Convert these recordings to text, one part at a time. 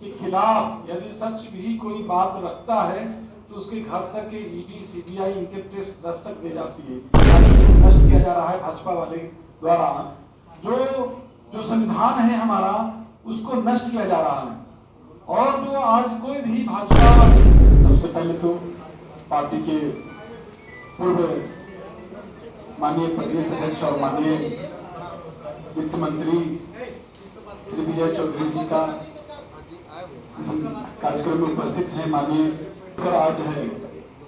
के खिलाफ यदि सच भी कोई बात रखता है तो उसके घर तक के ईडी, सीबीआई इनके टेस्ट दस्तक दे जाती है। नष्ट किया जा रहा है भाजपा वाले द्वारा। जो संविधान है हमारा, उसको नष्ट किया जा रहा है। और जो आज कोई भी भाजपा, सबसे पहले तो पार्टी के पूर्व माननीय प्रदेश अध्यक्ष और माननीय वित्त मंत्री श्री विजय चौधरी जी का इस कार्यक्रम में उपस्थित है। माननीय आज है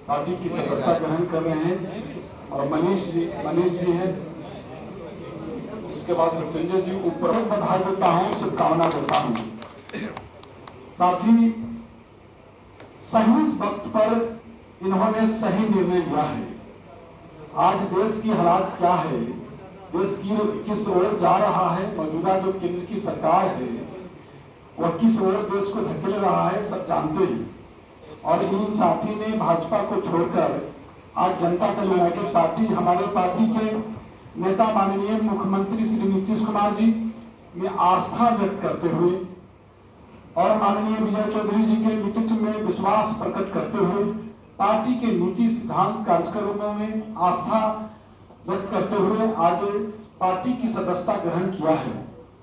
पार्टी की सदस्यता ग्रहण कर रहे हैं और मनीष जी हैं। उसके बाद मृत्युंजय जी ऊपर बधाई देता हूं, शुभकामना देता हूं। साथ ही सही वक्त पर इन्होंने सही निर्णय लिया है। आज देश की हालात क्या है, देश की किस ओर जा रहा है, मौजूदा जो केंद्र की सरकार है वह किस ओर देश को धकेल रहा है, सब जानते हैं। और इन साथी ने भाजपा को छोड़कर आज जनता दल यूनाइटेड पार्टी, हमारे पार्टी के नेता माननीय मुख्यमंत्री श्री नीतीश कुमार जी में आस्था व्यक्त करते हुए और माननीय विजय चौधरी जी के नेतृत्व में विश्वास प्रकट करते हुए पार्टी के नीति सिद्धांत कार्यक्रमों में आस्था व्यक्त करते हुए आज पार्टी की सदस्यता ग्रहण किया है।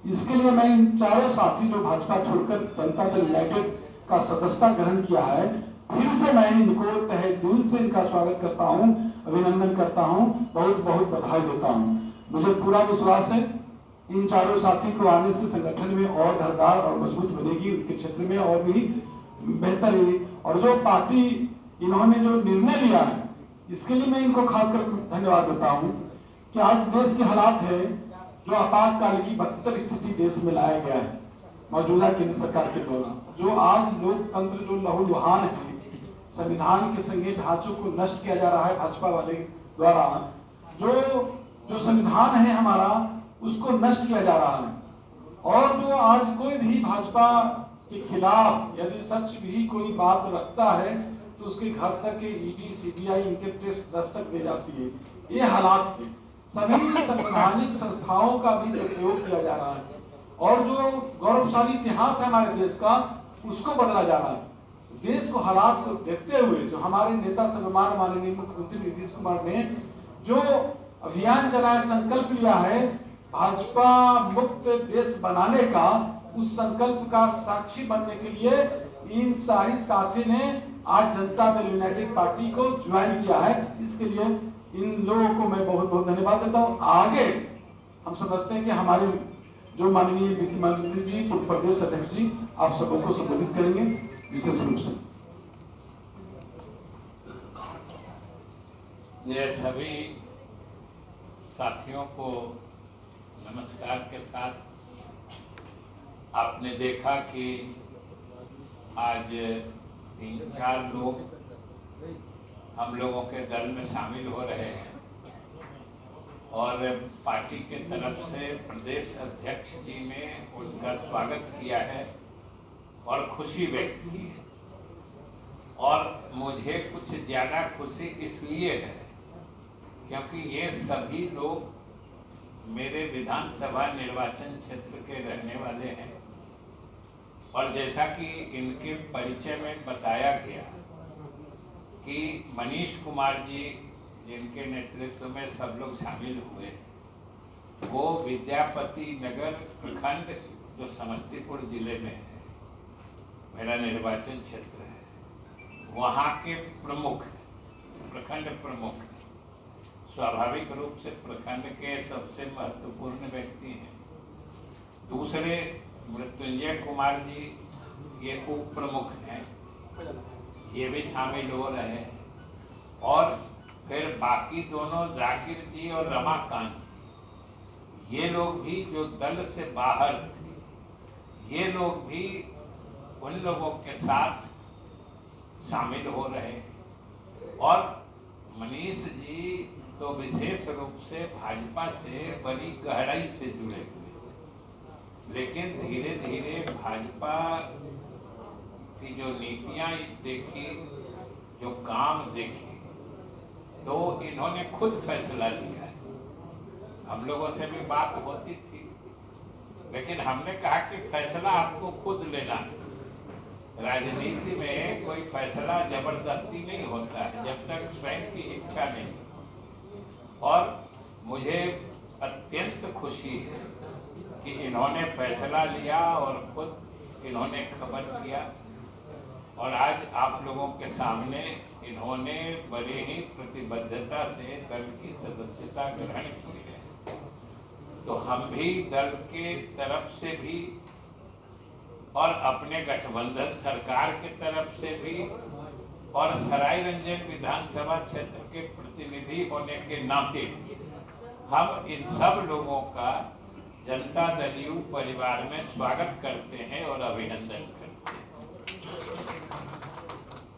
इसके लिए मैं इन चारों साथी जो भाजपा छोड़कर जनता दल यूनाइटेड का सदस्यता ग्रहण किया है, फिर से मैं इनको तहे दिल से इनका स्वागत करता हूं, अभिनंदन करता हूं, बहुत बहुत बधाई देता हूं। मुझे पूरा विश्वास है इन चारों साथी को आने से संगठन में और धारदार और मजबूत बनेगी, उनके क्षेत्र में और भी बेहतर। और जो पार्टी इन्होंने जो निर्णय लिया है, इसके लिए मैं इनको खासकर धन्यवाद देता हूं कि आज देश के हालात है जो आपातकाल की बदतर स्थिति देश में लाया गया है मौजूदा केंद्र सरकार के द्वारा। जो आज लोकतंत्र जो लहूलुहान है, संविधान के संघीय ढांचों को नष्ट किया जा रहा है भाजपा वाले द्वारा। जो संविधान है हमारा, उसको नष्ट किया जा रहा है। और जो आज कोई भी भाजपा के खिलाफ यदि सच भी कोई बात रखता है तो उसके घर तक के ईडी, सीबीआई इनके टेस्ट दस्तक दे जाती है। ये हालात है, सभी संवैधानिक संस्थाओं का भी दुरुपयोग किया जा रहा है और जो गौरवशाली इतिहास है हमारे देश का, उसको बदला जा रहा है। देश को हालात को देखते हुए जो हमारे नेता सर्वमान माननीय मुख्यमंत्री नीतीश कुमार ने जो अभियान चलाया, संकल्प लिया है भाजपा मुक्त देश बनाने का, उस संकल्प का साक्षी बनने के लिए इन सारी साथी ने आज जनता दल यूनाइटेड पार्टी को ज्वाइन किया है। इसके लिए इन लोगों को मैं बहुत बहुत धन्यवाद देता हूं। आगे हम समझते हैं कि हमारे जो माननीय वित्त मंत्री जी, पूर्व प्रदेश अध्यक्ष जी, आप सबों को संबोधित करेंगे विशेष रूप से। ये सभी साथियों को नमस्कार के साथ आपने देखा कि आज 3-4 लोग हम लोगों के दल में शामिल हो रहे हैं और पार्टी के तरफ से प्रदेश अध्यक्ष जी ने उनका स्वागत किया है और खुशी व्यक्त की है। और मुझे कुछ ज़्यादा खुशी इसलिए है क्योंकि ये सभी लोग मेरे विधानसभा निर्वाचन क्षेत्र के रहने वाले हैं और जैसा कि इनके परिचय में बताया गया कि मनीष कुमार जी जिनके नेतृत्व में सब लोग शामिल हुए, वो विद्यापति नगर प्रखंड जो समस्तीपुर जिले में है, मेरा निर्वाचन क्षेत्र है, वहाँ के प्रमुख, प्रखंड प्रमुख, स्वाभाविक रूप से प्रखंड के सबसे महत्वपूर्ण व्यक्ति हैं। दूसरे मृत्युंजय कुमार जी ये उप प्रमुख हैं, ये भी शामिल हो रहे हैं। और फिर बाकी दोनों जाकिर जी और रमाकांत, ये लोग भी जो दल से बाहर थे, ये लोग भी उन लोगों के साथ शामिल हो रहे हैं। और मनीष जी तो विशेष रूप से भाजपा से बड़ी गहराई से जुड़े हुए थे, लेकिन धीरे धीरे भाजपा की जो नीतियां देखी, जो काम देखे, तो इन्होंने खुद फैसला लिया है। हम लोगों से भी बात होती थी, लेकिन हमने कहा कि फैसला आपको खुद लेना है, राजनीति में कोई फैसला जबरदस्ती नहीं होता है जब तक स्वयं की इच्छा नहीं। और मुझे अत्यंत खुशी है कि इन्होंने फैसला लिया और खुद इन्होंने खबर किया और आज आप लोगों के सामने इन्होंने बड़े ही प्रतिबद्धता से दल की सदस्यता ग्रहण की है। तो हम भी दल के तरफ से भी और अपने गठबंधन सरकार के तरफ से भी और सरायरंजन विधानसभा क्षेत्र के प्रतिनिधि होने के नाते हम इन सब लोगों का जनता दल यू परिवार में स्वागत करते हैं और अभिनंदन करते हैं।